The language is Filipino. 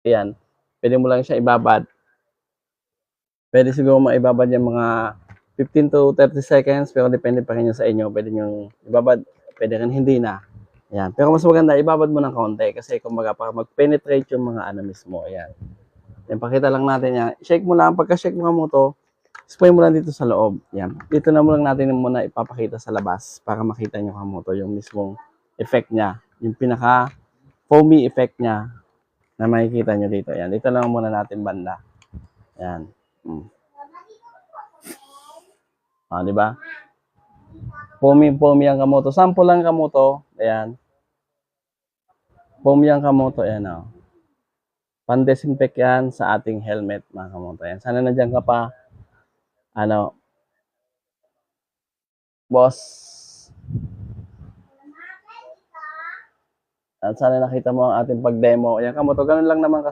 Ayan, pwede mo lang siya ibabad. Pwede siguro maibabad yung mga 15 to 30 seconds, pero depende pa rin yun sa inyo. Pwede nyo ibabad, pwede rin hindi na. Ayan. Pero mas maganda, ibabad mo ng konti kasi kumbaga para mag-penetrate yung mga ano mismo. Ayan. Yan, pakita lang natin yan. Shake mo lang. Pagka-shake mo mo to, spray mo lang dito sa loob. Yan. Dito na mo lang natin muna ipapakita sa labas para makita nyo kamoto yung mismong effect niya. Yung pinaka foamy effect niya na makikita nyo dito. Yan. Dito lang muna natin banda. Yan. Di ba? Foamy ang kamoto. Sample lang kamoto. Ayan. Foamy ang kamoto. Ayan o. Pan-disinfect yan sa ating helmet, mga kamoto. Ayan. Sana nandiyan ka pa. Boss. At sana nakita mo ang ating pag-demo. Ayan kamoto. Ganun lang naman kasi.